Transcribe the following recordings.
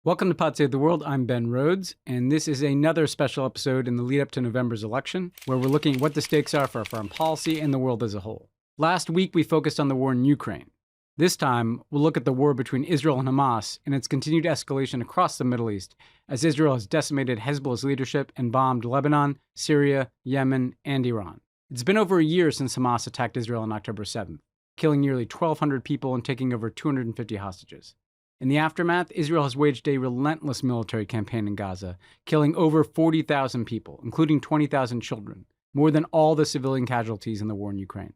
Welcome to Pod Save the World. I'm Ben Rhodes, and this is another special episode in the lead up to November's election, where we're looking at what the stakes are for our foreign policy and the world as a whole. Last week, we focused on the war in Ukraine. This time, we'll look at the war between Israel and Hamas and its continued escalation across the Middle East, as Israel has decimated Hezbollah's leadership and bombed Lebanon, Syria, Yemen, and Iran. It's been over a year since Hamas attacked Israel on October 7th, killing nearly 1,200 people and taking over 250 hostages. In the aftermath, Israel has waged a relentless military campaign in Gaza, killing over 40,000 people, including 20,000 children, more than all the civilian casualties in the war in Ukraine.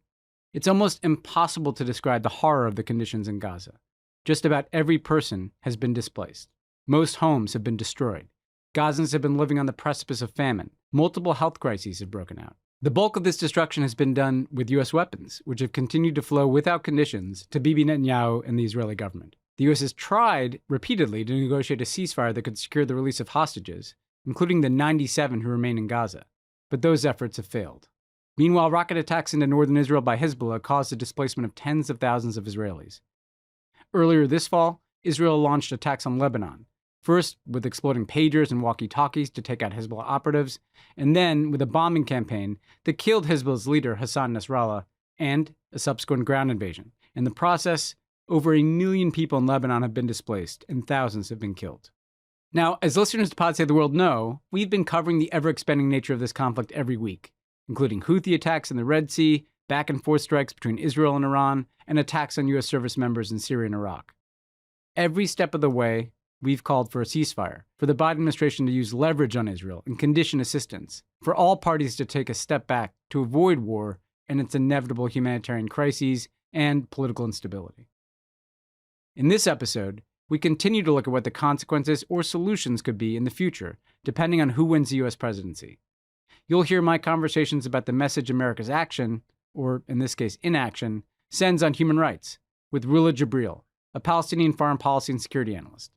It's almost impossible to describe the horror of the conditions in Gaza. Just about every person has been displaced. Most homes have been destroyed. Gazans have been living on the precipice of famine. Multiple health crises have broken out. The bulk of this destruction has been done with U.S. weapons, which have continued to flow without conditions to Bibi Netanyahu and the Israeli government. The U.S. has tried repeatedly to negotiate a ceasefire that could secure the release of hostages, including the 97 who remain in Gaza, but those efforts have failed. Meanwhile, rocket attacks into northern Israel by Hezbollah caused the displacement of tens of thousands of Israelis. Earlier this fall, Israel launched attacks on Lebanon, first with exploding pagers and walkie-talkies to take out Hezbollah operatives, and then with a bombing campaign that killed Hezbollah's leader Hassan Nasrallah and a subsequent ground invasion. In the process, over 1 million people in Lebanon have been displaced, and thousands have been killed. Now, as listeners to Pod Save the World know, we've been covering the ever-expanding nature of this conflict every week, including Houthi attacks in the Red Sea, back-and-forth strikes between Israel and Iran, and attacks on U.S. service members in Syria and Iraq. Every step of the way, we've called for a ceasefire, for the Biden administration to use leverage on Israel and condition assistance, for all parties to take a step back to avoid war and its inevitable humanitarian crises and political instability. In this episode, we continue to look at what the consequences or solutions could be in the future, depending on who wins the U.S. presidency. You'll hear my conversations about the message America's action, or in this case inaction, sends on human rights, with Rula Jebreal, a Palestinian foreign policy and security analyst.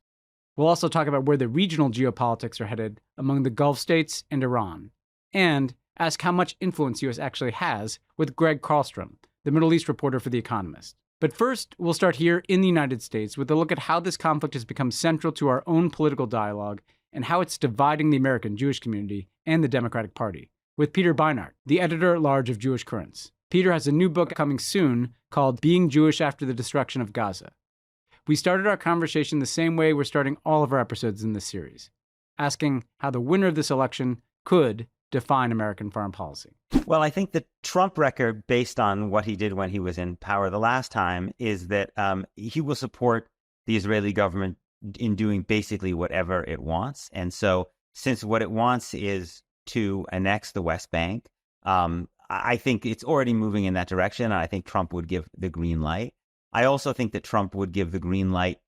We'll also talk about where the regional geopolitics are headed among the Gulf states and Iran, and ask how much influence the U.S. actually has with Gregg Carlstrom, the Middle East reporter for The Economist. But first, we'll start here in the United States with a look at how this conflict has become central to our own political dialogue and how it's dividing the American Jewish community and the Democratic Party, with Peter Beinart, the editor-at-large of Jewish Currents. Peter has a new book coming soon called Being Jewish After the Destruction of Gaza. We started our conversation the same way we're starting all of our episodes in this series, asking how the winner of this election could define American foreign policy. Well, I think the Trump record, based on what he did when he was in power the last time, is that he will support the Israeli government in doing basically whatever it wants. And so since what it wants is to annex the West Bank, I think it's already moving in that direction. And I think Trump would give the green light. I also think that Trump would give the green light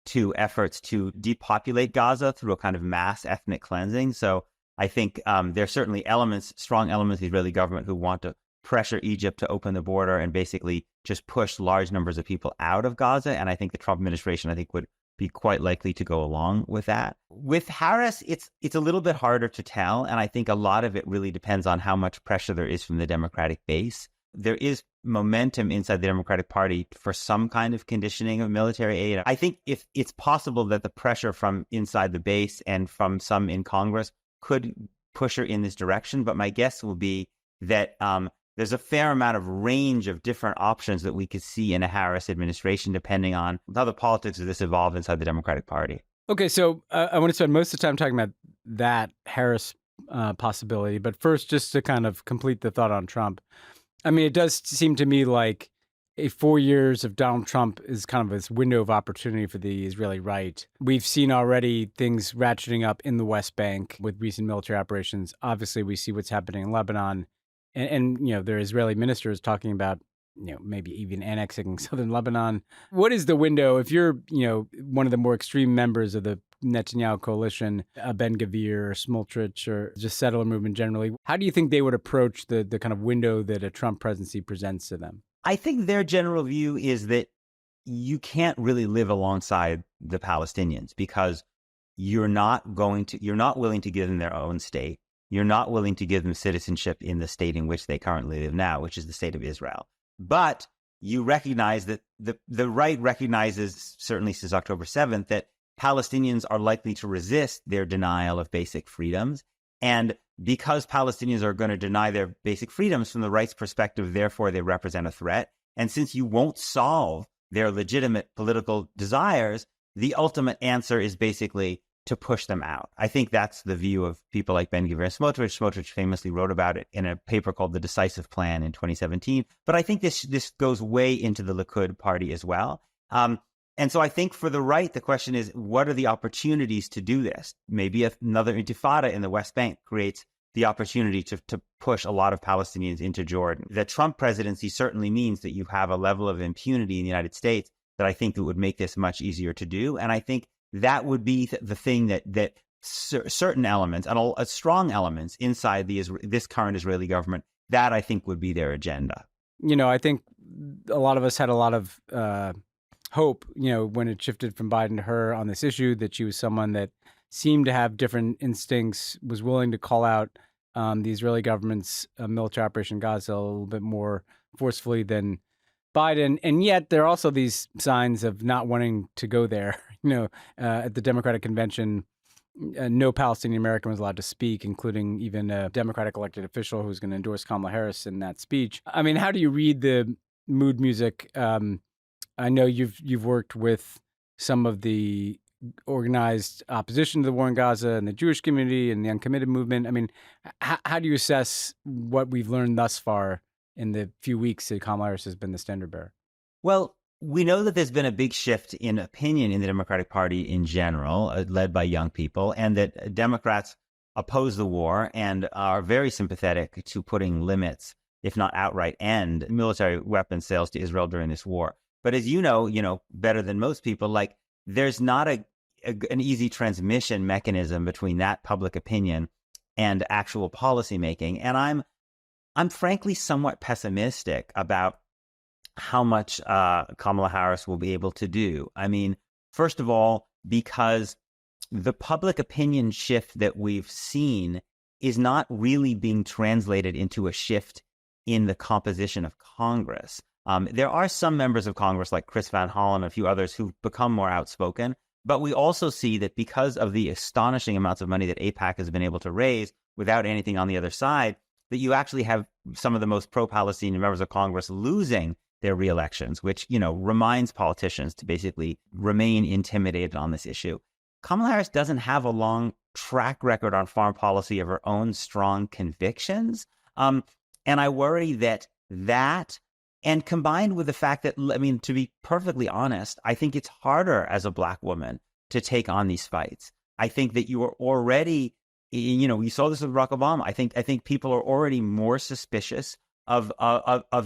to efforts to depopulate Gaza through a kind of mass ethnic cleansing. So I think there are certainly strong elements of the Israeli government who want to pressure Egypt to open the border and basically just push large numbers of people out of Gaza. And I think the Trump administration, would be quite likely to go along with that. With Harris, it's a little bit harder to tell. And I think a lot of it really depends on how much pressure there is from the Democratic base. There is momentum inside the Democratic Party for some kind of conditioning of military aid. I think if it's possible that the pressure from inside the base and from some in Congress could push her in this direction, but my guess will be that there's a fair amount of range of different options that we could see in a Harris administration, depending on how the politics of this evolve inside the Democratic Party. Okay, so I want to spend most of the time talking about that Harris possibility, but first, just to kind of complete the thought on Trump, I mean, it does seem to me like 4 years of Donald Trump is kind of this window of opportunity for the Israeli right. We've seen already things ratcheting up in the West Bank with recent military operations. Obviously, we see what's happening in Lebanon. And there are Israeli ministers talking about, maybe even annexing southern Lebanon. What is the window if you're, one of the more extreme members of the Netanyahu coalition, Ben-Gvir or Smotrich or just settler movement generally? How do you think they would approach the kind of window that a Trump presidency presents to them? I think their general view is that you can't really live alongside the Palestinians because you're not willing to give them their own state. You're not willing to give them citizenship in the state in which they currently live now, which is the state of Israel. But you recognize that the right recognizes, certainly since October 7th, that Palestinians are likely to resist their denial of basic freedoms. And because Palestinians are going to deny their basic freedoms from the right's perspective, therefore they represent a threat. And since you won't solve their legitimate political desires, the ultimate answer is basically to push them out. I think that's the view of people like Ben Gvir and Smotrich. Smotrich famously wrote about it in a paper called The Decisive Plan in 2017. But I think this goes way into the Likud party as well. And so I think for the right, the question is, what are the opportunities to do this? Maybe another intifada in the West Bank creates the opportunity to push a lot of Palestinians into Jordan. The Trump presidency certainly means that you have a level of impunity in the United States that I think that would make this much easier to do. And I think that would be the thing that certain elements and strong elements inside this current Israeli government, that I think would be their agenda. I think a lot of us had a lot of hope, when it shifted from Biden to her on this issue, that she was someone that seemed to have different instincts, was willing to call out the Israeli government's military operation in Gaza a little bit more forcefully than Biden. And yet there are also these signs of not wanting to go there. At the Democratic convention, no Palestinian American was allowed to speak, including even a Democratic elected official who was going to endorse Kamala Harris in that speech. I mean, how do you read the mood music? I know you've worked with some of the organized opposition to the war in Gaza and the Jewish community and the uncommitted movement. I mean, how do you assess what we've learned thus far in the few weeks that Kamala Harris has been the standard bearer? Well, we know that there's been a big shift in opinion in the Democratic Party in general, led by young people, and that Democrats oppose the war and are very sympathetic to putting limits, if not outright end, military weapons sales to Israel during this war. But as you know better than most people, there's not an easy transmission mechanism between that public opinion and actual policymaking. And I'm frankly somewhat pessimistic about how much Kamala Harris will be able to do. I mean, first of all, because the public opinion shift that we've seen is not really being translated into a shift in the composition of Congress. There are some members of Congress like Chris Van Hollen and a few others who've become more outspoken. But we also see that because of the astonishing amounts of money that AIPAC has been able to raise without anything on the other side, that you actually have some of the most pro-Palestinian members of Congress losing their reelections, which, reminds politicians to basically remain intimidated on this issue. Kamala Harris doesn't have a long track record on foreign policy of her own strong convictions. And I worry that, and combined with the fact that, to be perfectly honest, I think it's harder as a Black woman to take on these fights. I think that you are already, we saw this with Barack Obama. I think people are already more suspicious of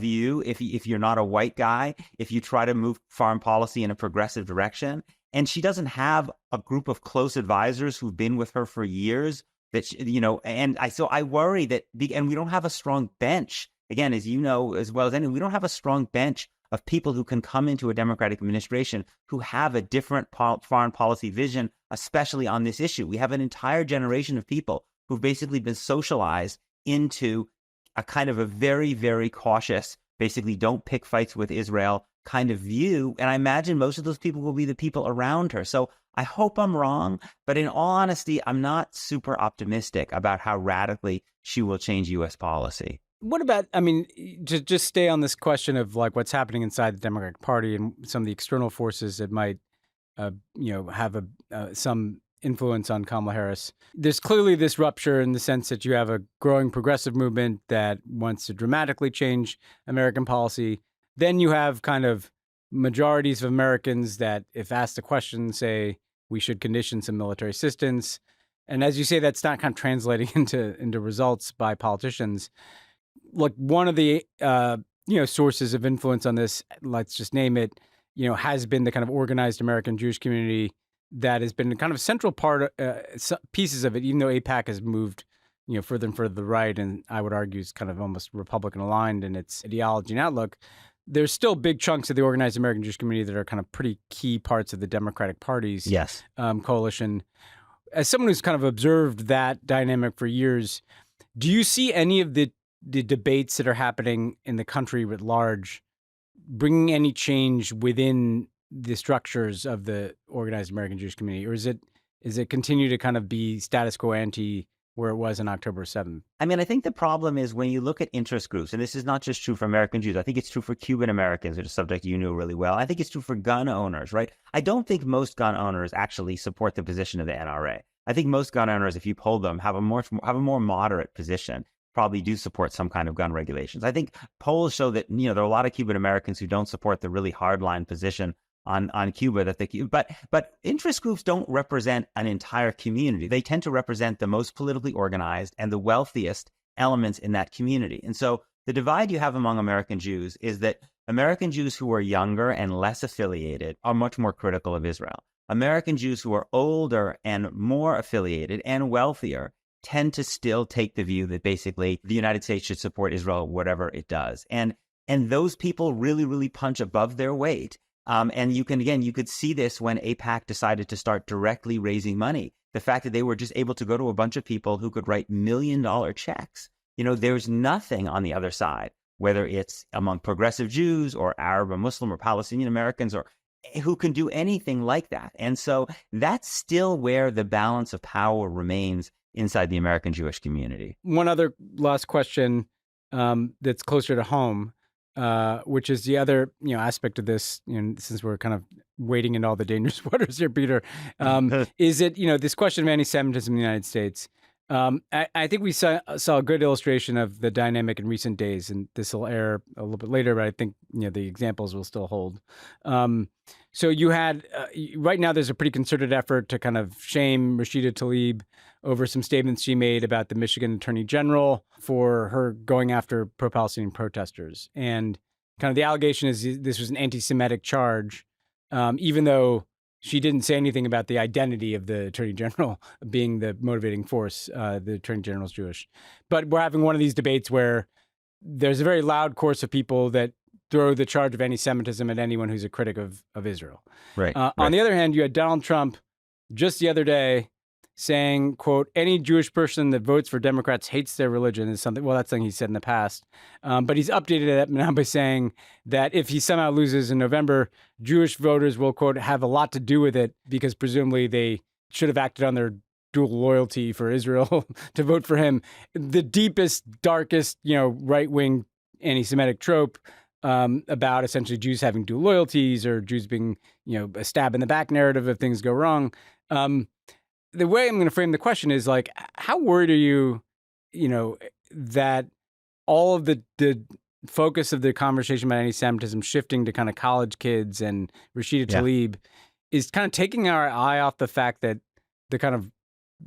you if you're not a white guy, if you try to move foreign policy in a progressive direction. And she doesn't have a group of close advisors who've been with her for years. So I worry that, and we don't have a strong bench. Again, as you know as well as anyone, we don't have a strong bench of people who can come into a Democratic administration who have a different foreign policy vision, especially on this issue. We have an entire generation of people who've basically been socialized into a kind of a very, very cautious, basically don't pick fights with Israel kind of view. And I imagine most of those people will be the people around her. So I hope I'm wrong, but in all honesty, I'm not super optimistic about how radically she will change U.S. policy. What about, to just stay on this question of what's happening inside the Democratic Party and some of the external forces that might, have some influence on Kamala Harris. There's clearly this rupture in the sense that you have a growing progressive movement that wants to dramatically change American policy. Then you have kind of majorities of Americans that, if asked a question, say we should condition some military assistance. And as you say, that's not kind of translating into results by politicians. Look, one of the sources of influence on this, let's just name it, has been the kind of organized American Jewish community that has been kind of a central part, pieces of it, even though AIPAC has moved, further and further to the right, and I would argue is kind of almost Republican aligned in its ideology and outlook. There's still big chunks of the organized American Jewish community that are kind of pretty key parts of the Democratic Party's coalition. As someone who's kind of observed that dynamic for years, do you see any of the debates that are happening in the country at large bringing any change within the structures of the organized American Jewish community, or is it continue to kind of be status quo ante where it was on October 7th? I mean, I think the problem is when you look at interest groups, and this is not just true for American Jews. I think it's true for Cuban Americans, which is a subject you know really well. I think it's true for gun owners, right? I don't think most gun owners actually support the position of the NRA. I think most gun owners, if you poll them, have a more moderate position, probably do support some kind of gun regulations. I think polls show that, there are a lot of Cuban Americans who don't support the really hardline position on Cuba but interest groups don't represent an entire community. They tend to represent the most politically organized and the wealthiest elements in that community. And so the divide you have among American Jews is that American Jews who are younger and less affiliated are much more critical of Israel. American Jews who are older and more affiliated and wealthier tend to still take the view that basically the United States should support Israel, whatever it does. And those people really, really punch above their weight. And you could see this when AIPAC decided to start directly raising money. The fact that they were just able to go to a bunch of people who could write $1 million checks. There's nothing on the other side, whether it's among progressive Jews or Arab or Muslim or Palestinian Americans or who can do anything like that. And so that's still where the balance of power remains inside the American Jewish community. One other last question that's closer to home. Which is the other aspect of this, since we're kind of wading into all the dangerous waters here, Peter, is it, this question of anti-Semitism in the United States. I think we saw a good illustration of the dynamic in recent days, and this will air a little bit later, but I think the examples will still hold. So you had, right now there's a pretty concerted effort to kind of shame Rashida Tlaib over some statements she made about the Michigan Attorney General for her going after pro-Palestinian protesters. And kind of the allegation is this was an anti-Semitic charge, even though she didn't say anything about the identity of the Attorney General being the motivating force. The Attorney General's Jewish. But we're having one of these debates where there's a very loud chorus of people that throw the charge of anti-Semitism at anyone who's a critic of Israel. Right. On the other hand, you had Donald Trump just the other day saying, quote, any Jewish person that votes for Democrats hates their religion is something, well, that's something he said in the past. But he's updated it now by saying that if he somehow loses in November, Jewish voters will, quote, have a lot to do with it because presumably they should have acted on their dual loyalty for Israel to vote for him. The deepest, darkest, right-wing anti-Semitic trope about essentially Jews having dual loyalties or Jews being, a stab in the back narrative if things go wrong. The way I'm going to frame the question is like, how worried are you, that all of the focus of the conversation about anti-Semitism shifting to kind of college kids and Rashida Tlaib is kind of taking our eye off the fact that the kind of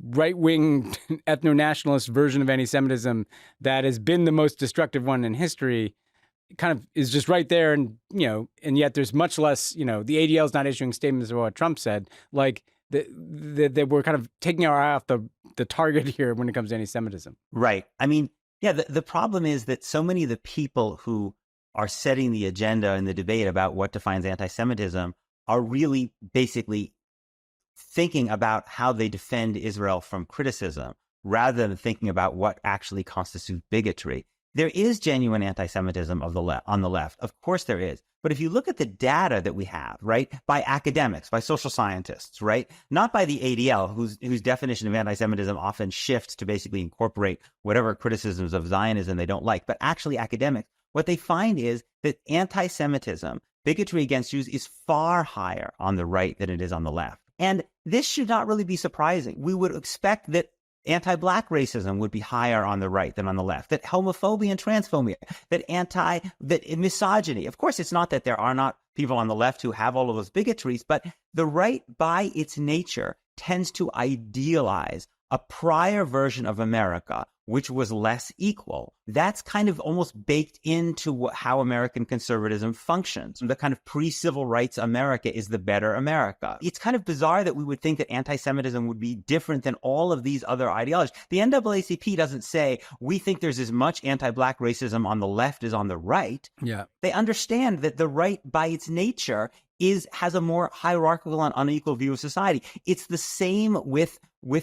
right-wing ethno-nationalist version of anti-Semitism that has been the most destructive one in history kind of is just right there. And, and yet there's much less, the ADL is not issuing statements about what Trump said. Like, that we're kind of taking our eye off the target here when it comes to anti-Semitism. Right. I mean, the problem is that so many of the people who are setting the agenda in the debate about what defines anti-Semitism are really basically thinking about how they defend Israel from criticism rather than thinking about what actually constitutes bigotry. There is genuine anti-Semitism on the left. Of course there is. But if you look at the data that we have, right, by academics, by social scientists, right, not by the ADL, whose definition of anti-Semitism often shifts to basically incorporate whatever criticisms of Zionism they don't like, but actually academics, what they find is that anti-Semitism, bigotry against Jews, is far higher on the right than it is on the left. And this should not really be surprising. We would expect that anti-Black racism would be higher on the right than on the left, that homophobia and transphobia, that misogyny. Of course, it's not that there are not people on the left who have all of those bigotries, but the right by its nature tends to idealize a prior version of America, which was less equal. That's kind of almost baked into how American conservatism functions. The kind of pre-civil rights America is the better America. It's kind of bizarre that we would think that anti-Semitism would be different than all of these other ideologies. The NAACP doesn't say, we think there's as much anti-Black racism on the left as on the right. Yeah. They understand that the right by its nature has a more hierarchical and unequal view of society. It's the same with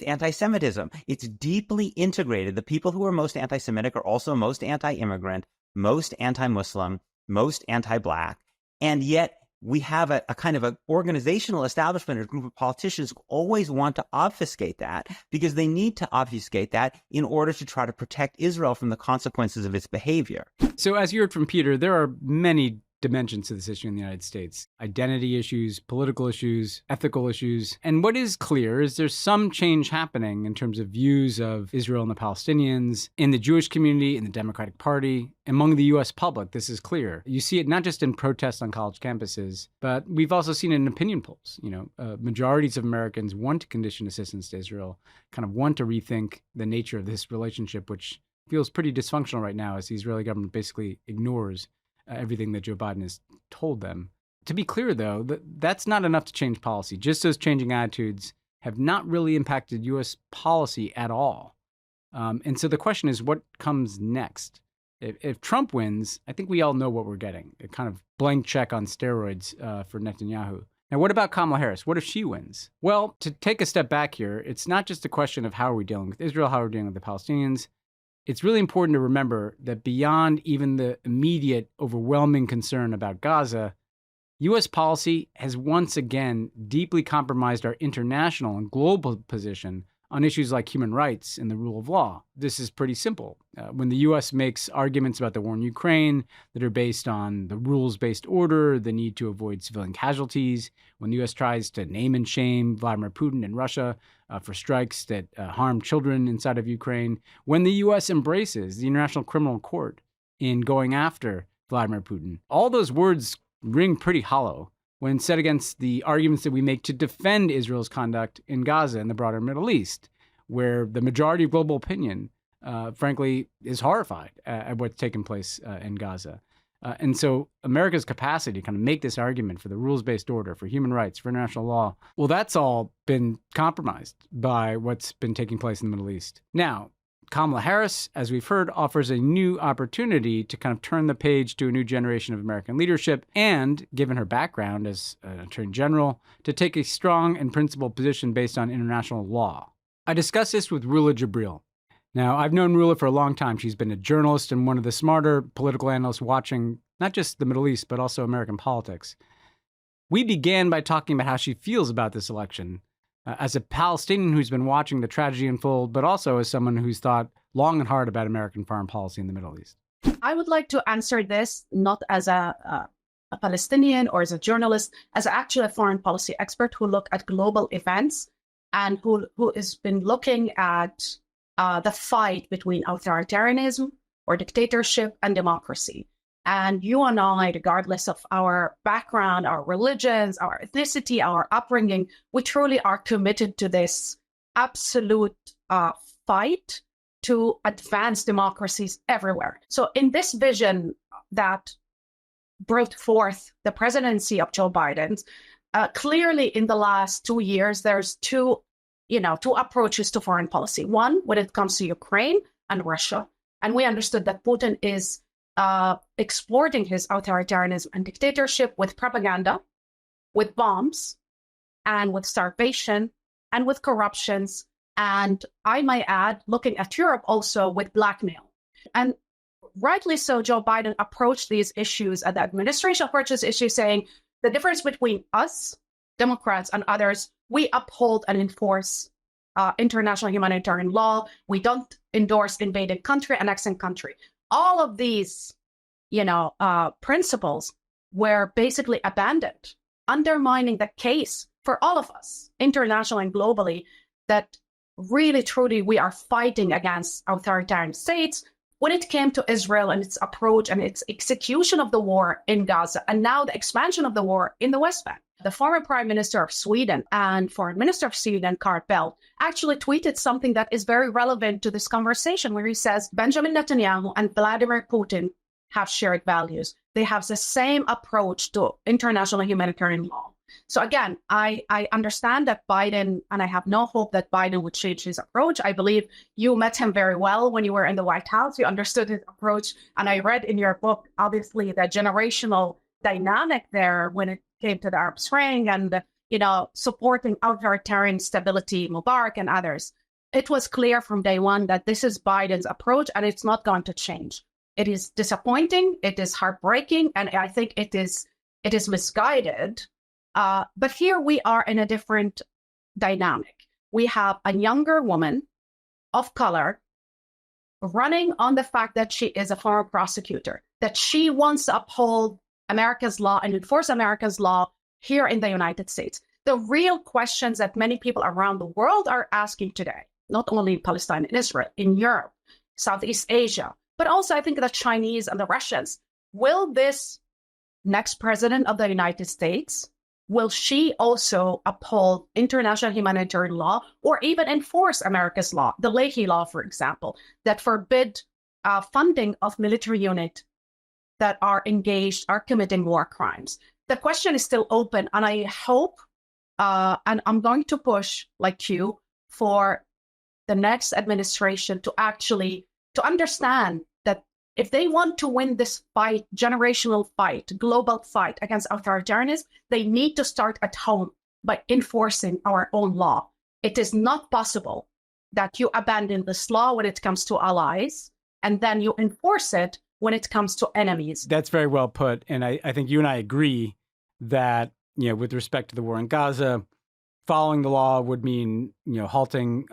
anti-Semitism. It's deeply integrated. The people who are most anti-Semitic are also most anti-immigrant, most anti-Muslim, most anti-Black. And yet we have a kind of an organizational establishment, a group of politicians who always want to obfuscate that because they need to obfuscate that in order to try to protect Israel from the consequences of its behavior. So as you heard from Peter, there are many dimensions to this issue in the United States: identity issues, political issues, ethical issues. And what is clear is there's some change happening in terms of views of Israel and the Palestinians, in the Jewish community, in the Democratic Party, among the U.S. public. This is clear. You see it not just in protests on college campuses, but we've also seen it in opinion polls. Majorities of Americans want to condition assistance to Israel, kind of want to rethink the nature of this relationship, which feels pretty dysfunctional right now as the Israeli government basically ignores everything that Joe Biden has told them. To be clear, though, that's not enough to change policy. Just those changing attitudes have not really impacted U.S. policy at all. And so the question is, what comes next? If Trump wins, I think we all know what we're getting: a kind of blank check on steroids for Netanyahu. Now, what about Kamala Harris? What if she wins? Well, to take a step back here, it's not just a question of how are we dealing with Israel, how are we dealing with the Palestinians. It's really important to remember that beyond even the immediate, overwhelming concern about Gaza, U.S. policy has once again deeply compromised our international and global position on issues like human rights and the rule of law. This is pretty simple. When the U.S. makes arguments about the war in Ukraine that are based on the rules-based order, the need to avoid civilian casualties, when the U.S. tries to name and shame Vladimir Putin and Russia for strikes that harm children inside of Ukraine, when the U.S. embraces the International Criminal Court in going after Vladimir Putin, all those words ring pretty hollow when set against the arguments that we make to defend Israel's conduct in Gaza and the broader Middle East, where the majority of global opinion, frankly, is horrified at what's taken place in Gaza. And so America's capacity to kind of make this argument for the rules-based order, for human rights, for international law, well, that's all been compromised by what's been taking place in the Middle East. Now, Kamala Harris, as we've heard, offers a new opportunity to kind of turn the page to a new generation of American leadership and, given her background as an attorney general, to take a strong and principled position based on international law. I discussed this with Rula Jebreal. Now, I've known Rula for a long time. She's been a journalist and one of the smarter political analysts watching not just the Middle East, but also American politics. We began by talking about how she feels about this election, as a Palestinian who's been watching the tragedy unfold, but also as someone who's thought long and hard about American foreign policy in the Middle East. I would like to answer this not as a Palestinian or as a journalist, as actually a foreign policy expert who look at global events and who has been looking at the fight between authoritarianism or dictatorship and democracy. And you and I, regardless of our background, our religions, our ethnicity, our upbringing, we truly are committed to this absolute fight to advance democracies everywhere. So in this vision that brought forth the presidency of Joe Biden, clearly in the last 2 years, there's two approaches to foreign policy. One, when it comes to Ukraine and Russia. And we understood that Putin is exporting his authoritarianism and dictatorship with propaganda, with bombs, and with starvation, and with corruptions, and I might add, looking at Europe also with blackmail. And rightly so, Joe Biden approached these issues, and the administration approached this issue saying the difference between us, Democrats, and others, we uphold and enforce international humanitarian law. We don't endorse invaded country, annexing country. All of these, principles were basically abandoned, undermining the case for all of us, internationally and globally, that really, truly, we are fighting against authoritarian states when it came to Israel and its approach and its execution of the war in Gaza, and now the expansion of the war in the West Bank. The former Prime Minister of Sweden and Foreign Minister of Sweden, Carl Bildt, actually tweeted something that is very relevant to this conversation, where he says, Benjamin Netanyahu and Vladimir Putin have shared values. They have the same approach to international humanitarian law. So again, I understand that Biden, and I have no hope that Biden would change his approach. I believe you met him very well when you were in the White House. You understood his approach. And I read in your book, obviously, the generational dynamic there when it came to the Arab Spring and, supporting authoritarian stability, Mubarak and others. It was clear from day one that this is Biden's approach and it's not going to change. It is disappointing. It is heartbreaking. And I think it is it is misguided. But here we are in a different dynamic. We have a younger woman of color running on the fact that she is a former prosecutor, that she wants to uphold America's law and enforce America's law here in the United States. The real questions that many people around the world are asking today, not only in Palestine and Israel, in Europe, Southeast Asia, but also I think the Chinese and the Russians, will this next president of the United States, will she also uphold international humanitarian law or even enforce America's law, the Leahy law, for example, that forbid funding of military units that are engaged, are committing war crimes? The question is still open, and I hope, and I'm going to push, like you, for the next administration to actually to understand that if they want to win this fight, generational fight, global fight against authoritarianism, they need to start at home by enforcing our own law. It is not possible that you abandon this law when it comes to allies and then you enforce it when it comes to enemies. That's very well put. And I think you and I agree that, with respect to the war in Gaza, following the law would mean, halting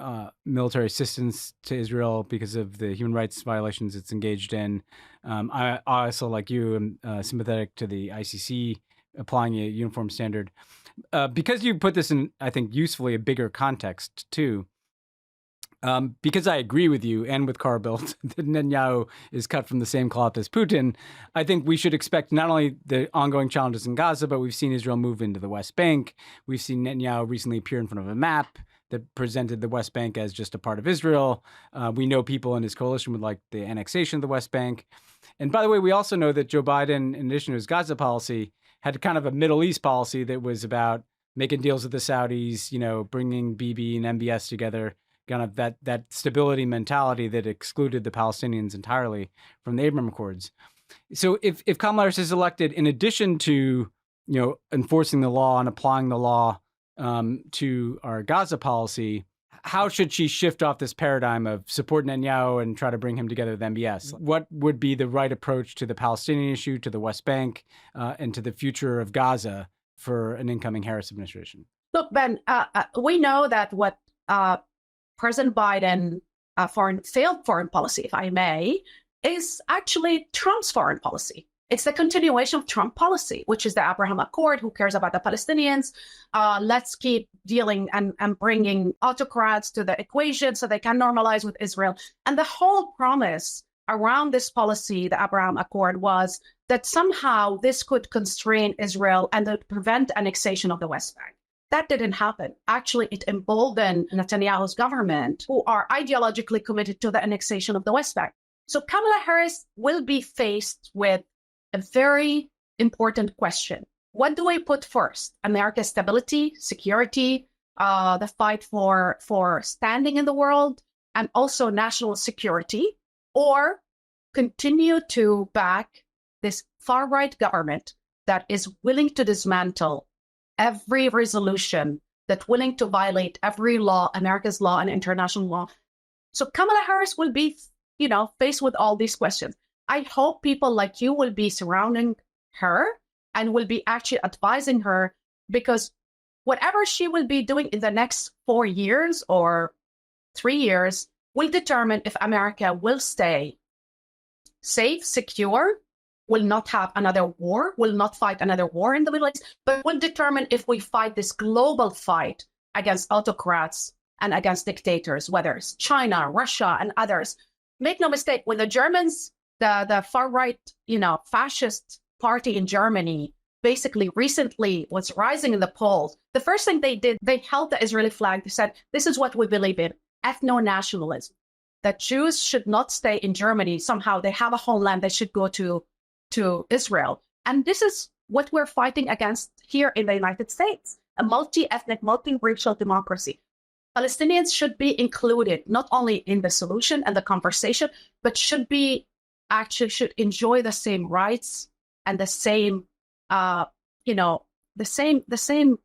military assistance to Israel because of the human rights violations it's engaged in. I also, like you, am sympathetic to the ICC applying a uniform standard. Because you put this in, I think, usefully a bigger context, too. Because I agree with you and with Carl Bildt that Netanyahu is cut from the same cloth as Putin, I think we should expect not only the ongoing challenges in Gaza, but we've seen Israel move into the West Bank. We've seen Netanyahu recently appear in front of a map that presented the West Bank as just a part of Israel. We know people in his coalition would like the annexation of the West Bank. And by the way, we also know that Joe Biden, in addition to his Gaza policy, had kind of a Middle East policy that was about making deals with the Saudis, bringing Bibi and MBS together, kind of that stability mentality that excluded the Palestinians entirely from the Abraham Accords. So if Kamala Harris is elected, in addition to enforcing the law and applying the law to our Gaza policy, how should she shift off this paradigm of support Netanyahu and try to bring him together with MBS? What would be the right approach to the Palestinian issue, to the West Bank, and to the future of Gaza for an incoming Harris administration? Look, Ben, we know that what President Biden failed foreign policy, if I may, is actually Trump's foreign policy. It's the continuation of Trump policy, which is the Abraham Accord. Who cares about the Palestinians? Let's keep dealing and bringing autocrats to the equation so they can normalize with Israel. And the whole promise around this policy, the Abraham Accord, was that somehow this could constrain Israel and prevent annexation of the West Bank. That didn't happen. Actually, it emboldened Netanyahu's government, who are ideologically committed to the annexation of the West Bank. So Kamala Harris will be faced with a very important question. What do we put first? America's stability, security, the fight for standing in the world, and also national security, or continue to back this far-right government that is willing to dismantle every resolution, that's willing to violate every law, America's law and international law. So Kamala Harris will be, faced with all these questions. I hope people like you will be surrounding her and will be actually advising her, because whatever she will be doing in the next 4 years or 3 years will determine if America will stay safe, secure, will not have another war, will not fight another war in the Middle East, but will determine if we fight this global fight against autocrats and against dictators, whether it's China, Russia, and others. Make no mistake, when the Germans, the far-right, fascist party in Germany, basically recently was rising in the polls, the first thing they did, they held the Israeli flag. They said, this is what we believe in, ethno-nationalism, that Jews should not stay in Germany. Somehow they have a homeland, they should go to Israel. And this is what we're fighting against here in the United States, a multi-ethnic, multi-racial democracy. Palestinians should be included not only in the solution and the conversation, but should enjoy the same rights and the same, the same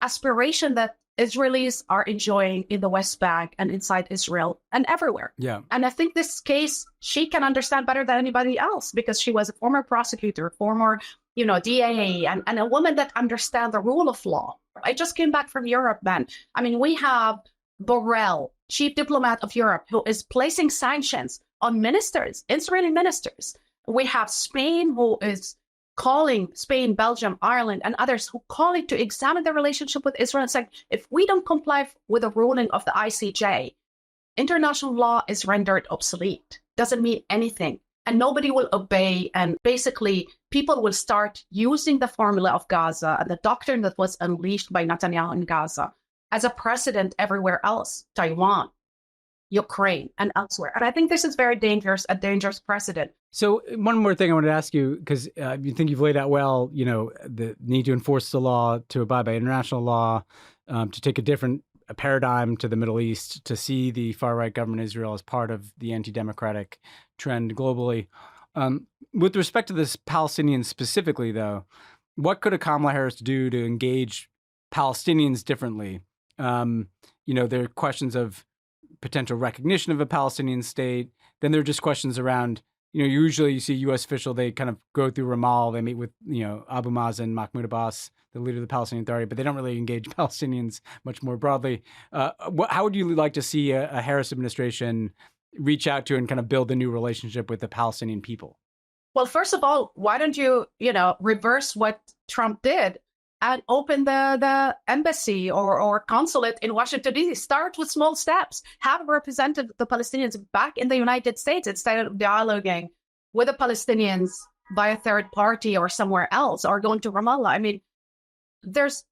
aspiration that Israelis are enjoying in the West Bank and inside Israel and everywhere. Yeah. And I think this case, she can understand better than anybody else because she was a former prosecutor, former, DA and a woman that understands the rule of law. I just came back from Europe, man. I mean, we have Borrell, chief diplomat of Europe, who is placing sanctions on ministers, Israeli ministers. We have Spain, who is calling Spain, Belgium, Ireland, and others who calling to examine the relationship with Israel and saying, if we don't comply with the ruling of the ICJ, international law is rendered obsolete. Doesn't mean anything. And nobody will obey. And basically, people will start using the formula of Gaza and the doctrine that was unleashed by Netanyahu in Gaza as a precedent everywhere else, Taiwan, Ukraine, and elsewhere. And I think this is very dangerous, a dangerous precedent. So one more thing I wanted to ask you, because you think you've laid out well, the need to enforce the law, to abide by international law, to take a different paradigm to the Middle East, to see the far-right government Israel as part of the anti-democratic trend globally. With respect to this Palestinians specifically, though, what could a Kamala Harris do to engage Palestinians differently? There are questions of potential recognition of a Palestinian state. Then there are just questions around, usually you see a U.S. official, they kind of go through Ramallah, they meet with, Abu Mazen, Mahmoud Abbas, the leader of the Palestinian Authority, but they don't really engage Palestinians much more broadly. How would you like to see a Harris administration reach out to and kind of build a new relationship with the Palestinian people? Well, first of all, why don't you, reverse what Trump did and open the embassy or consulate in Washington, D.C. Start with small steps. Have represented the Palestinians back in the United States instead of dialoguing with the Palestinians by a third party or somewhere else, or going to Ramallah. I mean, there's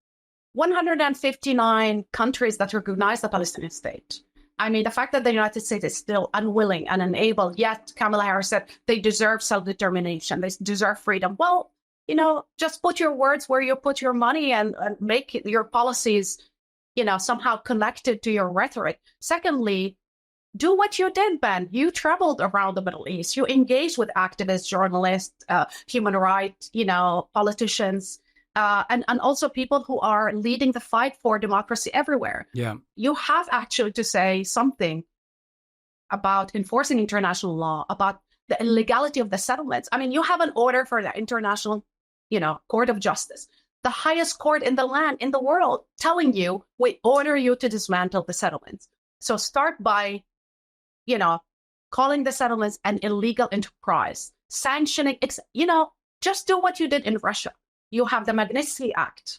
159 countries that recognize the Palestinian state. I mean, the fact that the United States is still unwilling and unable, yet Kamala Harris said they deserve self-determination, they deserve freedom. Well, just put your words where you put your money and make your policies, somehow connected to your rhetoric. Secondly, do what you did, Ben. You traveled around the Middle East. You engaged with activists, journalists, human rights, politicians, and also people who are leading the fight for democracy everywhere. Yeah. You have actually to say something about enforcing international law, about the illegality of the settlements. I mean, you have an order for the International, Court of Justice, the highest court in the land, in the world, telling you, we order you to dismantle the settlements. So start by, calling the settlements an illegal enterprise, sanctioning, just do what you did in Russia. You have the Magnitsky Act,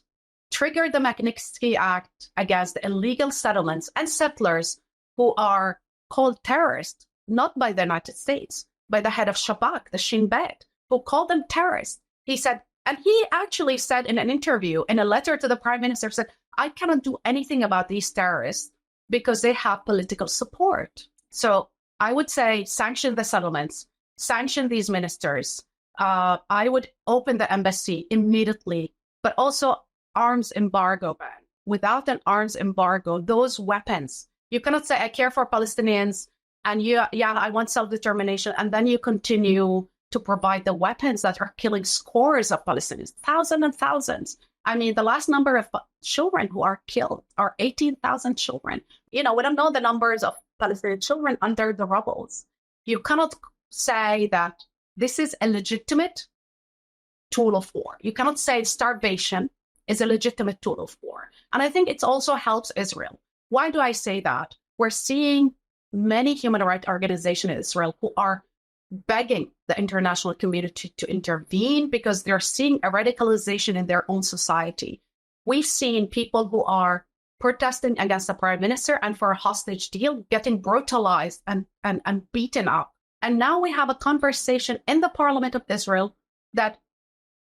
trigger the Magnitsky Act against the illegal settlements and settlers who are called terrorists, not by the United States, by the head of Shabak, the Shin Bet, who called them terrorists. He said, and he actually said in an interview, in a letter to the prime minister, said, I cannot do anything about these terrorists because they have political support. So I would say sanction the settlements, sanction these ministers. I would open the embassy immediately, but also arms embargo ban. Without an arms embargo, those weapons, you cannot say, I care for Palestinians, and I want self-determination, and then you continue to provide the weapons that are killing scores of Palestinians, thousands and thousands. I mean, the last number of children who are killed are 18,000 children. We don't know the numbers of Palestinian children under the rubble. You cannot say that this is a legitimate tool of war. You cannot say starvation is a legitimate tool of war. And I think it also helps Israel. Why do I say that? We're seeing many human rights organizations in Israel who are begging the international community to intervene because they're seeing a radicalization in their own society. We've seen people who are protesting against the prime minister and for a hostage deal getting brutalized and beaten up. And now we have a conversation in the parliament of Israel that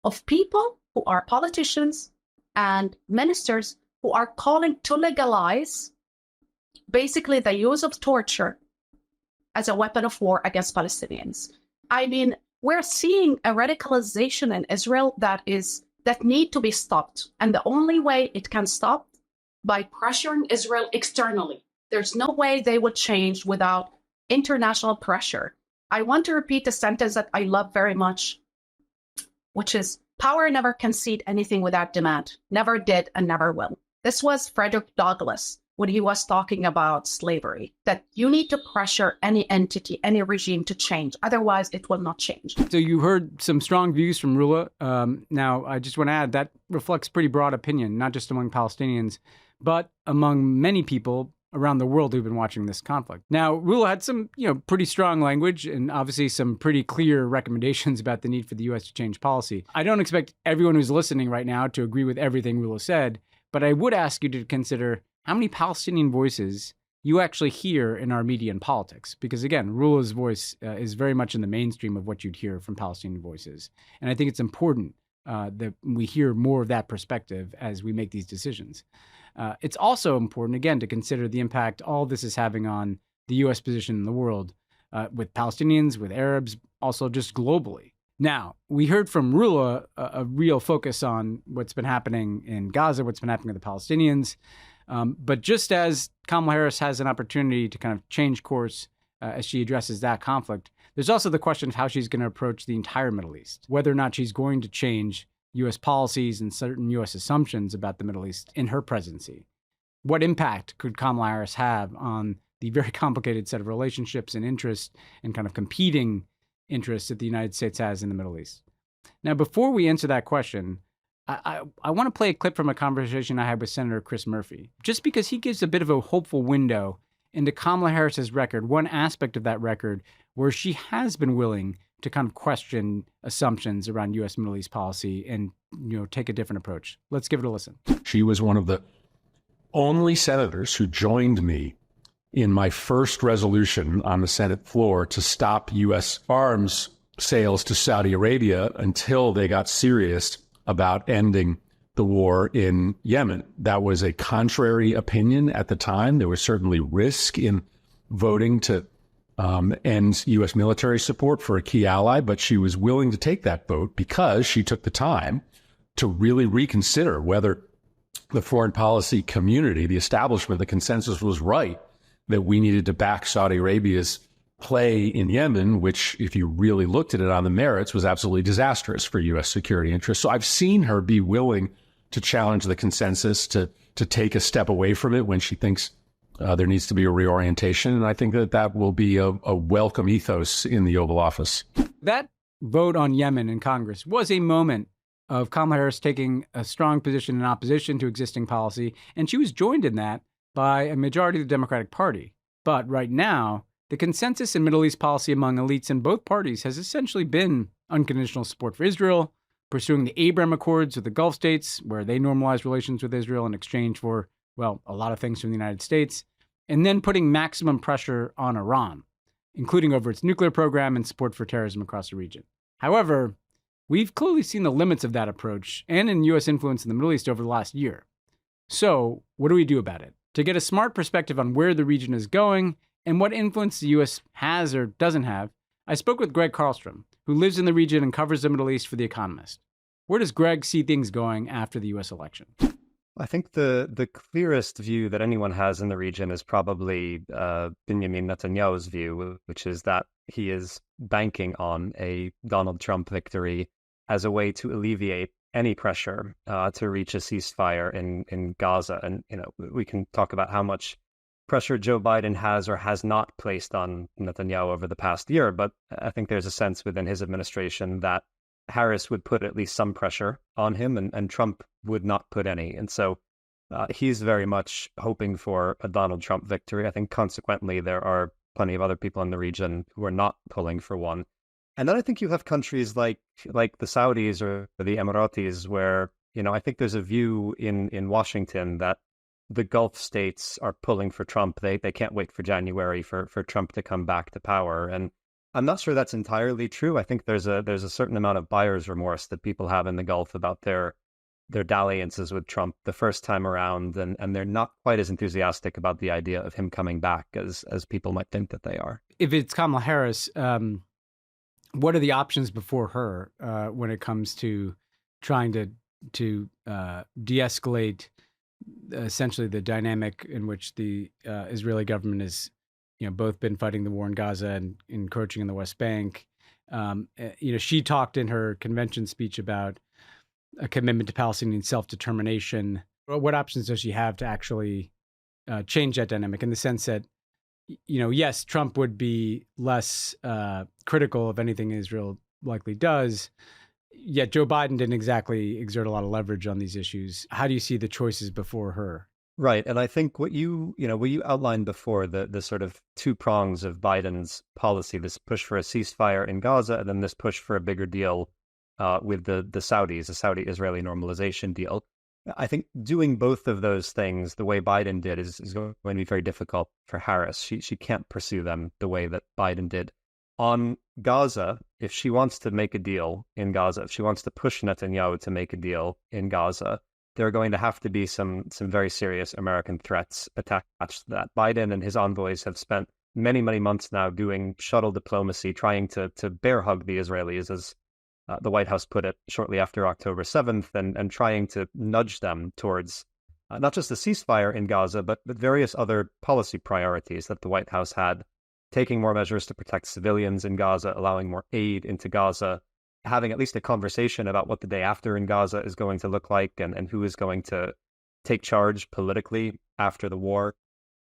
of people who are politicians and ministers who are calling to legalize basically the use of torture as a weapon of war against Palestinians. I mean, we're seeing a radicalization in Israel that need to be stopped. And the only way it can stop by pressuring Israel externally. There's no way they would change without international pressure. I want to repeat a sentence that I love very much, which is, power never concede anything without demand, never did and never will. This was Frederick Douglass, when he was talking about slavery, that you need to pressure any entity, any regime to change. Otherwise, it will not change. So you heard some strong views from Rula. Now, I just want to add that reflects pretty broad opinion, not just among Palestinians, but among many people around the world who've been watching this conflict. Now, Rula had some, pretty strong language and obviously some pretty clear recommendations about the need for the U.S. to change policy. I don't expect everyone who's listening right now to agree with everything Rula said, but I would ask you to consider how many Palestinian voices you actually hear in our media and politics. Because again, Rula's voice is very much in the mainstream of what you'd hear from Palestinian voices. And I think it's important that we hear more of that perspective as we make these decisions. It's also important, again, to consider the impact all this is having on the U.S. position in the world with Palestinians, with Arabs, also just globally. Now, we heard from Rula a real focus on what's been happening in Gaza, what's been happening with the Palestinians. But just as Kamala Harris has an opportunity to kind of change course as she addresses that conflict, there's also the question of how she's going to approach the entire Middle East, whether or not she's going to change U.S. policies and certain U.S. assumptions about the Middle East in her presidency. What impact could Kamala Harris have on the very complicated set of relationships and interests and kind of competing interests that the United States has in the Middle East? Now, before we answer that question, I want to play a clip from a conversation I had with Senator Chris Murphy, just because he gives a bit of a hopeful window into Kamala Harris's record, one aspect of that record where she has been willing to kind of question assumptions around U.S. Middle East policy and, take a different approach. Let's give it a listen. She was one of the only senators who joined me in my first resolution on the Senate floor to stop U.S. arms sales to Saudi Arabia until they got serious about ending the war in Yemen. That was a contrary opinion at the time. There was certainly risk in voting to end U.S. military support for a key ally, but she was willing to take that vote because she took the time to really reconsider whether the foreign policy community, the establishment, the consensus was right that we needed to back Saudi Arabia's play in Yemen, which, if you really looked at it on the merits, was absolutely disastrous for U.S. security interests. So I've seen her be willing to challenge the consensus, to take a step away from it when she thinks there needs to be a reorientation. And I think that will be a welcome ethos in the Oval Office. That vote on Yemen in Congress was a moment of Kamala Harris taking a strong position in opposition to existing policy, and she was joined in that by a majority of the Democratic Party. But right now, the consensus in Middle East policy among elites in both parties has essentially been unconditional support for Israel, pursuing the Abraham Accords with the Gulf states, where they normalize relations with Israel in exchange for, well, a lot of things from the United States, and then putting maximum pressure on Iran, including over its nuclear program and support for terrorism across the region. However, we've clearly seen the limits of that approach and in U.S. influence in the Middle East over the last year. So what do we do about it? To get a smart perspective on where the region is going and what influence the U.S. has or doesn't have, I spoke with Gregg Carlstrom, who lives in the region and covers the Middle East for The Economist. Where does Gregg see things going after the U.S. election? I think the clearest view that anyone has in the region is probably Benjamin Netanyahu's view, which is that he is banking on a Donald Trump victory as a way to alleviate any pressure to reach a ceasefire in Gaza. And, we can talk about how much pressure Joe Biden has or has not placed on Netanyahu over the past year. But I think there's a sense within his administration that Harris would put at least some pressure on him and Trump would not put any. And so he's very much hoping for a Donald Trump victory. I think consequently, there are plenty of other people in the region who are not pulling for one. And then I think you have countries like the Saudis or the Emiratis where, I think there's a view in Washington that the Gulf states are pulling for Trump. They can't wait for January for Trump to come back to power. And I'm not sure that's entirely true. I think there's a certain amount of buyer's remorse that people have in the Gulf about their dalliances with Trump the first time around, and they're not quite as enthusiastic about the idea of him coming back as people might think that they are. If it's Kamala Harris, what are the options before her when it comes to trying to de-escalate essentially the dynamic in which the Israeli government is, both been fighting the war in Gaza and encroaching in the West Bank? She talked in her convention speech about a commitment to Palestinian self-determination. What options does she have to actually change that dynamic in the sense that, yes, Trump would be less critical of anything Israel likely does, yet Joe Biden didn't exactly exert a lot of leverage on these issues. How do you see the choices before her? Right. And I think what you outlined before, the sort of two prongs of Biden's policy, this push for a ceasefire in Gaza, and then this push for a bigger deal with the Saudis, the Saudi-Israeli normalization deal. I think doing both of those things the way Biden did is going to be very difficult for Harris. She can't pursue them the way that Biden did. On Gaza, if she wants to make a deal in Gaza, if she wants to push Netanyahu to make a deal in Gaza, there are going to have to be some very serious American threats attached to that. Biden and his envoys have spent many, many months now doing shuttle diplomacy, trying to bear hug the Israelis, as the White House put it shortly after October 7th, and trying to nudge them towards not just the ceasefire in Gaza, but various other policy priorities that the White House had, taking more measures to protect civilians in Gaza, allowing more aid into Gaza, having at least a conversation about what the day after in Gaza is going to look like, and who is going to take charge politically after the war.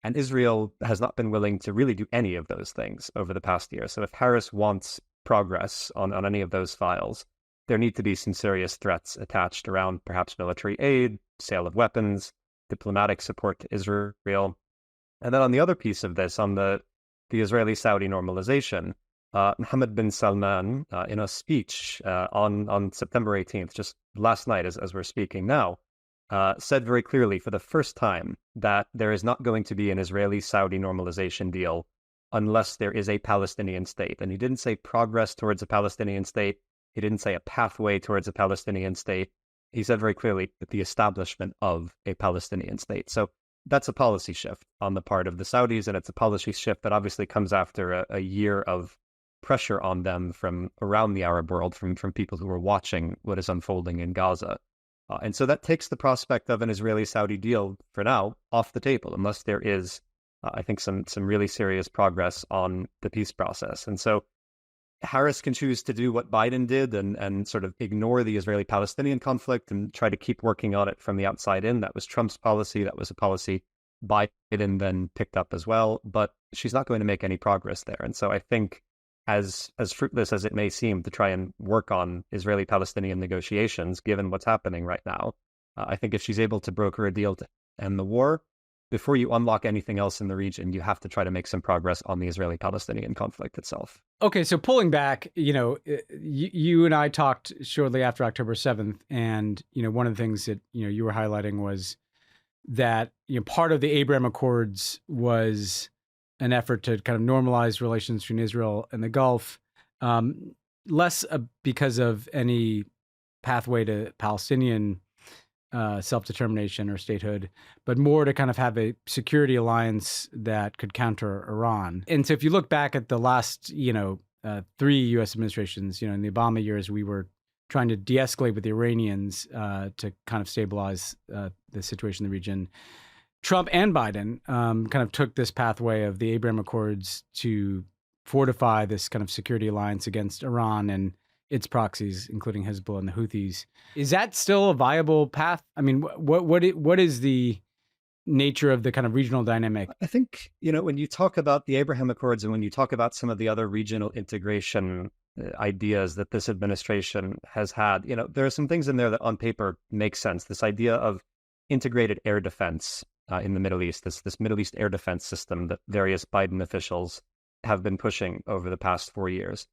And Israel has not been willing to really do any of those things over the past year. So if Harris wants progress on any of those files, there need to be some serious threats attached around perhaps military aid, sale of weapons, diplomatic support to Israel. And then on the other piece of this, on the Israeli-Saudi normalization, Mohammed bin Salman, in a speech on September 18th, just last night as we're speaking now, said very clearly for the first time that there is not going to be an Israeli-Saudi normalization deal unless there is a Palestinian state. And he didn't say progress towards a Palestinian state. He didn't say a pathway towards a Palestinian state. He said very clearly that the establishment of a Palestinian state. So that's a policy shift on the part of the Saudis, and it's a policy shift that obviously comes after a year of pressure on them from around the Arab world, from people who are watching what is unfolding in Gaza. And so that takes the prospect of an Israeli-Saudi deal for now off the table, unless there is, I think, some really serious progress on the peace process. And so Harris can choose to do what Biden did and sort of ignore the Israeli-Palestinian conflict and try to keep working on it from the outside in. That was Trump's policy. That was a policy Biden then picked up as well. But she's not going to make any progress there. And so I think, as fruitless as it may seem to try and work on Israeli-Palestinian negotiations, given what's happening right now, I think if she's able to broker a deal to end the war, before you unlock anything else in the region, you have to try to make some progress on the Israeli-Palestinian conflict itself. Okay, so pulling back, you and I talked shortly after October 7th, and one of the things that you were highlighting was that part of the Abraham Accords was an effort to kind of normalize relations between Israel and the Gulf, less because of any pathway to Palestinian self-determination or statehood, but more to kind of have a security alliance that could counter Iran. And so if you look back at the last, 3 U.S. administrations, in the Obama years, we were trying to de-escalate with the Iranians to kind of stabilize the situation in the region. Trump and Biden kind of took this pathway of the Abraham Accords to fortify this kind of security alliance against Iran and its proxies, including Hezbollah and the Houthis. Is that still a viable path? I mean, what is the nature of the kind of regional dynamic? I think, when you talk about the Abraham Accords and when you talk about some of the other regional integration ideas that this administration has had, there are some things in there that on paper make sense. This idea of integrated air defense in the Middle East, this Middle East air defense system that various Biden officials have been pushing over the past 4 years.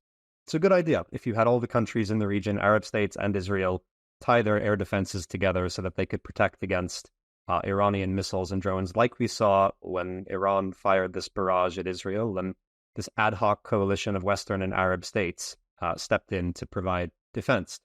It's a good idea. If you had all the countries in the region, Arab states and Israel, tie their air defenses together so that they could protect against Iranian missiles and drones, like we saw when Iran fired this barrage at Israel, and this ad hoc coalition of Western and Arab states stepped in to provide defense.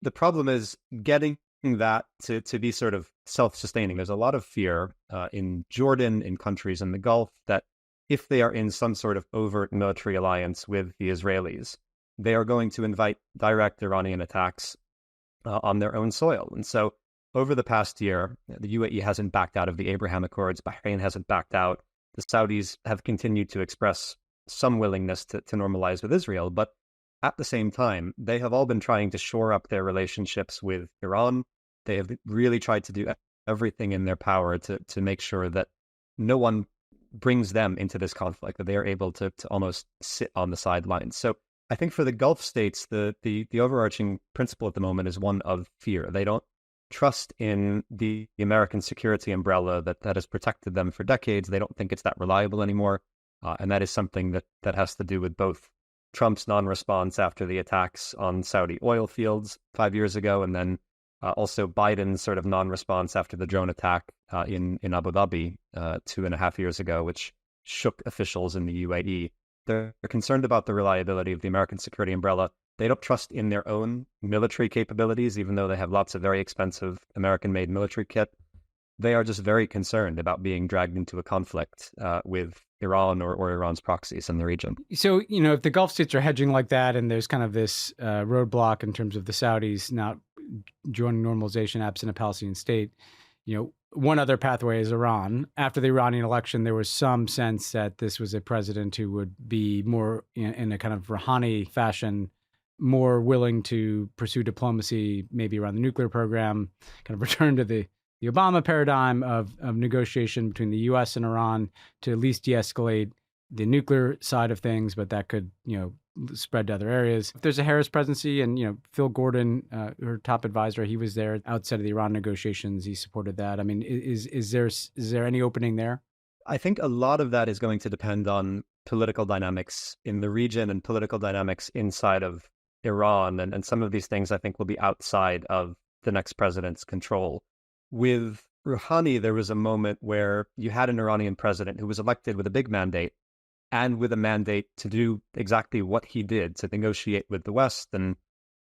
The problem is getting that to be sort of self-sustaining. There's a lot of fear in Jordan, in countries in the Gulf, that if they are in some sort of overt military alliance with the Israelis, they are going to invite direct Iranian attacks on their own soil. And so over the past year, the UAE hasn't backed out of the Abraham Accords. Bahrain hasn't backed out. The Saudis have continued to express some willingness to normalize with Israel. But at the same time, they have all been trying to shore up their relationships with Iran. They have really tried to do everything in their power to make sure that no one brings them into this conflict, that they are able to almost sit on the sidelines. So I think for the Gulf states, the overarching principle at the moment is one of fear. They don't trust in the American security umbrella that has protected them for decades. They don't think it's that reliable anymore. And that is something that has to do with both Trump's non-response after the attacks on Saudi oil fields 5 years ago, and then also Biden's sort of non-response after the drone attack in Abu Dhabi 2.5 years ago, which shook officials in the UAE. They're concerned about the reliability of the American security umbrella. They don't trust in their own military capabilities, even though they have lots of very expensive American-made military kit. They are just very concerned about being dragged into a conflict with Iran or Iran's proxies in the region. So, if the Gulf states are hedging like that, and there's kind of this roadblock in terms of the Saudis not joining normalization absent a Palestinian state, one other pathway is Iran. After the Iranian election, there was some sense that this was a president who would be more in a kind of Rouhani fashion, more willing to pursue diplomacy, maybe around the nuclear program, kind of return to the Obama paradigm of negotiation between the U.S. and Iran to at least de-escalate the nuclear side of things, but that could, spread to other areas. If there's a Harris presidency, and, Phil Gordon, her top advisor, he was there outside of the Iran negotiations. He supported that. I mean, is there any opening there? I think a lot of that is going to depend on political dynamics in the region and political dynamics inside of Iran. And some of these things, I think, will be outside of the next president's control. With Rouhani, there was a moment where you had an Iranian president who was elected with a big mandate and with a mandate to do exactly what he did, to negotiate with the West and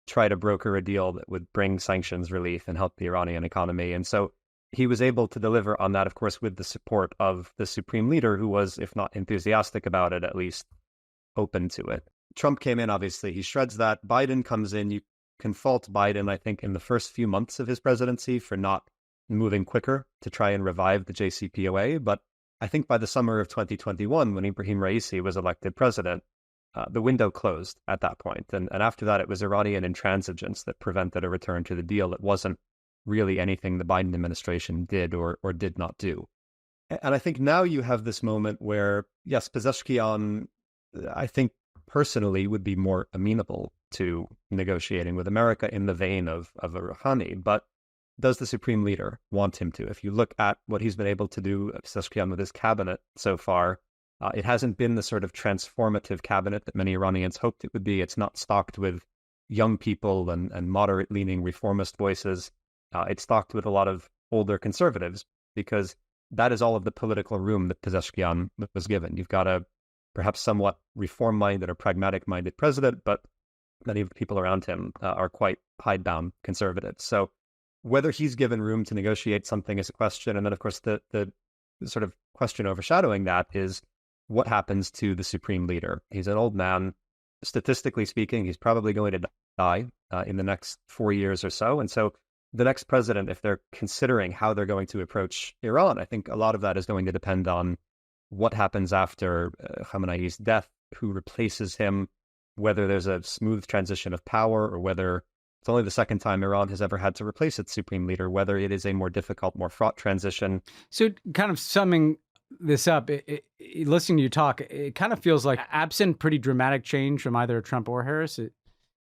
try to broker a deal that would bring sanctions relief and help the Iranian economy. And so he was able to deliver on that, of course, with the support of the supreme leader, who was, if not enthusiastic about it, at least open to it. Trump came in, obviously, he shreds that. Biden comes in. You can fault Biden, I think, in the first few months of his presidency for not moving quicker to try and revive the JCPOA. But I think by the summer of 2021, when Ibrahim Raisi was elected president, the window closed at that point. And after that, it was Iranian intransigence that prevented a return to the deal. It wasn't really anything the Biden administration did or did not do. And I think now you have this moment where, yes, Pezeshkian, I think personally would be more amenable to negotiating with America in the vein of a Rouhani. But does the supreme leader want him to? If you look at what he's been able to do, Pezeshkian, with his cabinet so far, it hasn't been the sort of transformative cabinet that many Iranians hoped it would be. It's not stocked with young people and moderate-leaning reformist voices. It's stocked with a lot of older conservatives, because that is all of the political room that Pezeshkian was given. You've got a perhaps somewhat reform-minded or pragmatic-minded president, but many of the people around him are quite hidebound conservatives. So whether he's given room to negotiate something is a question. And then, of course, the sort of question overshadowing that is what happens to the supreme leader. He's an old man. Statistically speaking, he's probably going to die in the next 4 years or so. And so the next president, if they're considering how they're going to approach Iran, I think a lot of that is going to depend on what happens after Khamenei's death, who replaces him, whether there's a smooth transition of power or whether it's only the second time Iran has ever had to replace its supreme leader, whether it is a more difficult, more fraught transition. So kind of summing this up, listening to you talk, it kind of feels like, absent pretty dramatic change from either Trump or Harris,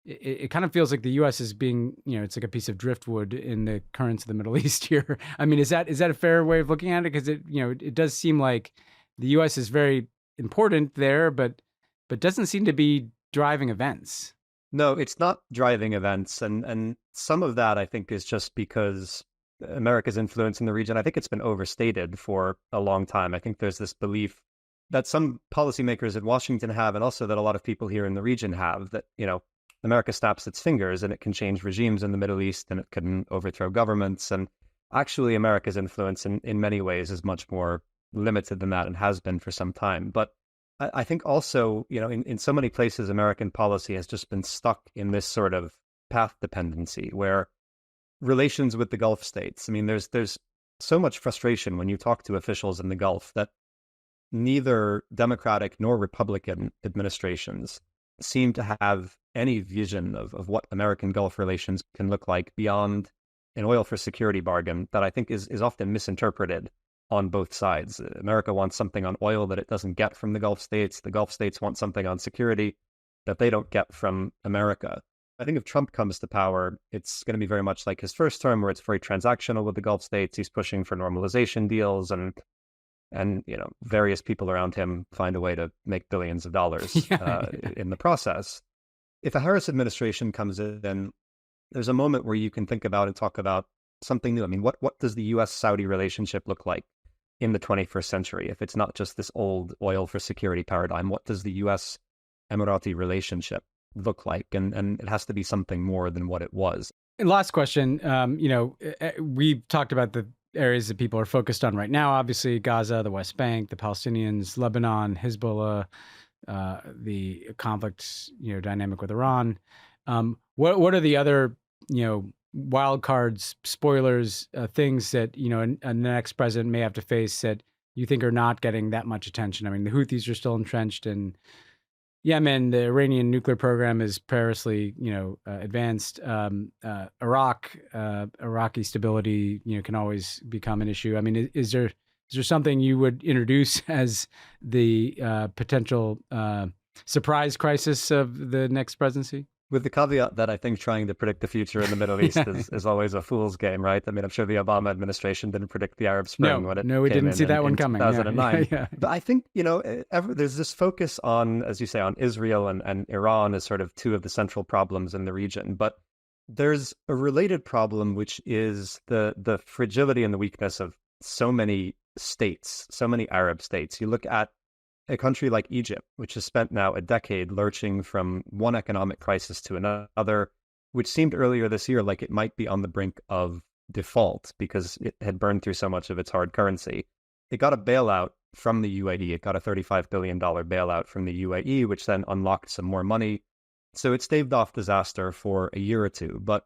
it kind of feels like the U.S. is being, it's like a piece of driftwood in the currents of the Middle East here. I mean, is that a fair way of looking at it? Because it does seem like the U.S. is very important there, but doesn't seem to be driving events. No, it's not driving events. And some of that, I think, is just because America's influence in the region, I think it's been overstated for a long time. I think there's this belief that some policymakers in Washington have, and also that a lot of people here in the region have, that, America snaps its fingers and it can change regimes in the Middle East and it can overthrow governments. And actually, America's influence in many ways is much more limited than that and has been for some time. But I think also, in so many places, American policy has just been stuck in this sort of path dependency where relations with the Gulf states, I mean, there's so much frustration when you talk to officials in the Gulf that neither Democratic nor Republican administrations seem to have any vision of what American Gulf relations can look like beyond an oil for security bargain that I think is often misinterpreted on both sides. America wants something on oil that it doesn't get from the Gulf states. The Gulf states want something on security that they don't get from America. I think if Trump comes to power, it's going to be very much like his first term, where it's very transactional with the Gulf states. He's pushing for normalization deals, and various people around him find a way to make billions of dollars in the process. If a Harris administration comes in, then there's a moment where you can think about and talk about something new. I mean, what does the U.S.-Saudi relationship look like in the 21st century? If it's not just this old oil for security paradigm, what does the U.S.-Emirati relationship look like? And it has to be something more than what it was. And last question, we've talked about the areas that people are focused on right now, obviously Gaza, the West Bank, the Palestinians, Lebanon, Hezbollah, the conflict, dynamic with Iran. What are the other, wild cards, spoilers, things that, a next president may have to face that you think are not getting that much attention? I mean, the Houthis are still entrenched in Yemen. The Iranian nuclear program is perilously, advanced. Iraqi stability, can always become an issue. I mean, is there something you would introduce as the potential surprise crisis of the next presidency? With the caveat that I think trying to predict the future in the Middle East is always a fool's game, right? I mean, I'm sure the Obama administration didn't predict the Arab Spring when it we came didn't see that one coming. 2009. Yeah. But I think, there's this focus on, as you say, on Israel and Iran as sort of two of the central problems in the region. But there's a related problem, which is the fragility and the weakness of so many states, so many Arab states. You look at a country like Egypt, which has spent now a decade lurching from one economic crisis to another, which seemed earlier this year like it might be on the brink of default because it had burned through so much of its hard currency. It got a bailout from the UAE. It got a $35 billion bailout from the UAE, which then unlocked some more money. So it staved off disaster for a year or two. But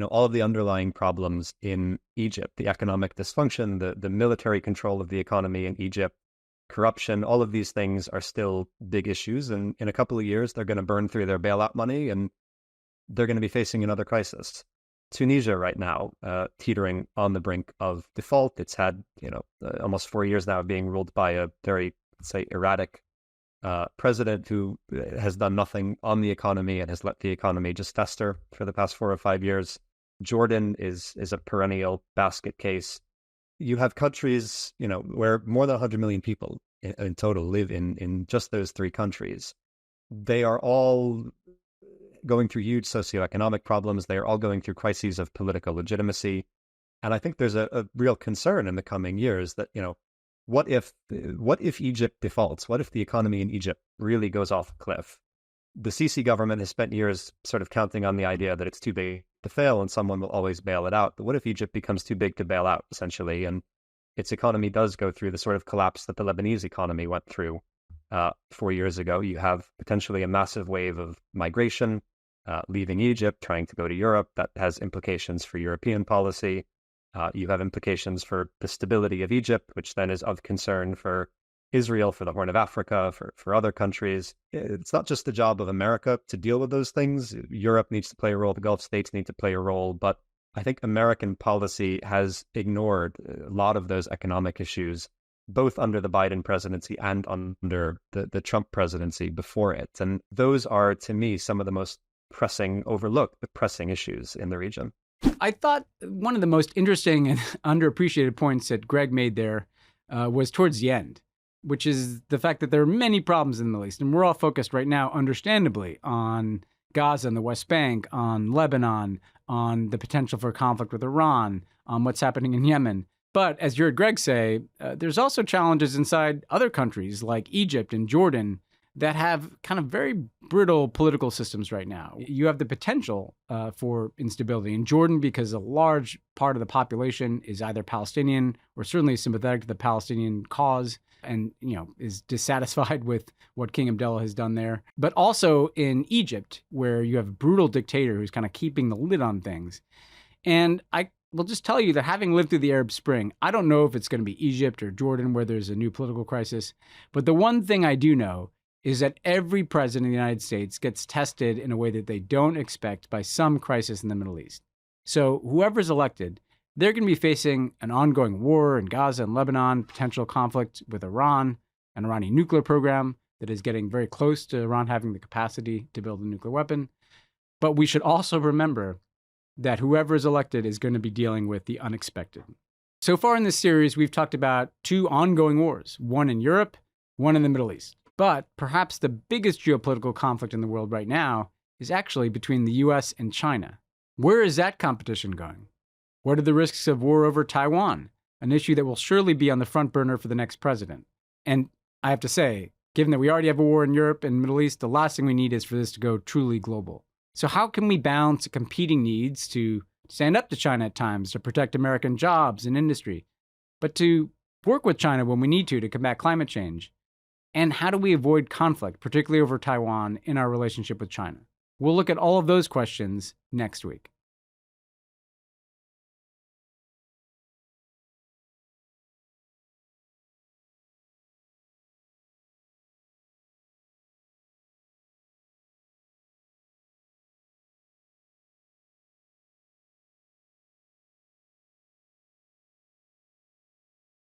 all of the underlying problems in Egypt, the economic dysfunction, the military control of the economy in Egypt, corruption, all of these things are still big issues. And in a couple of years, they're going to burn through their bailout money and they're going to be facing another crisis. Tunisia right now, teetering on the brink of default. It's had, almost 4 years now of being ruled by a very, let's say, erratic president who has done nothing on the economy and has let the economy just fester for the past 4 or 5 years. Jordan is a perennial basket case. You have countries, where more than 100 million people in total live in just those three countries. They are all going through huge socioeconomic problems. They are all going through crises of political legitimacy. And I think there's a real concern in the coming years that, what if Egypt defaults? What if the economy in Egypt really goes off a cliff? The Sisi government has spent years sort of counting on the idea that it's too big to fail and someone will always bail it out. But what if Egypt becomes too big to bail out, essentially, and its economy does go through the sort of collapse that the Lebanese economy went through 4 years ago? You have potentially a massive wave of migration leaving Egypt, trying to go to Europe. That has implications for European policy. You have implications for the stability of Egypt, which then is of concern for Israel, for the Horn of Africa, for other countries. It's not just the job of America to deal with those things. Europe needs to play a role. The Gulf states need to play a role. But I think American policy has ignored a lot of those economic issues, both under the Biden presidency and under the Trump presidency before it. And those are, to me, some of the most overlooked issues in the region. I thought one of the most interesting and underappreciated points that Gregg made there was towards the end, which is the fact that there are many problems in the Middle East. And we're all focused right now, understandably, on Gaza and the West Bank, on Lebanon, on the potential for conflict with Iran, on what's happening in Yemen. But as you heard Gregg say, there's also challenges inside other countries like Egypt and Jordan that have kind of very brittle political systems right now. You have the potential for instability in Jordan because a large part of the population is either Palestinian or certainly sympathetic to the Palestinian cause and, is dissatisfied with what King Abdullah has done there. But also in Egypt, where you have a brutal dictator who's kind of keeping the lid on things. And I will just tell you that having lived through the Arab Spring, I don't know if it's going to be Egypt or Jordan where there's a new political crisis. But the one thing I do know is that every president of the United States gets tested in a way that they don't expect by some crisis in the Middle East. So whoever's elected, They're going to be facing an ongoing war in Gaza and Lebanon, potential conflict with Iran, an Iranian nuclear program that is getting very close to Iran having the capacity to build a nuclear weapon. But we should also remember that whoever is elected is going to be dealing with the unexpected. So far in this series, we've talked about two ongoing wars, one in Europe, one in the Middle East. But perhaps the biggest geopolitical conflict in the world right now is actually between the US and China. Where is that competition going? What are the risks of war over Taiwan, an issue that will surely be on the front burner for the next president? And I have to say, given that we already have a war in Europe and the Middle East, the last thing we need is for this to go truly global. So how can we balance the competing needs to stand up to China at times to protect American jobs and industry, but to work with China when we need to combat climate change? And how do we avoid conflict, particularly over Taiwan, in our relationship with China? We'll look at all of those questions next week.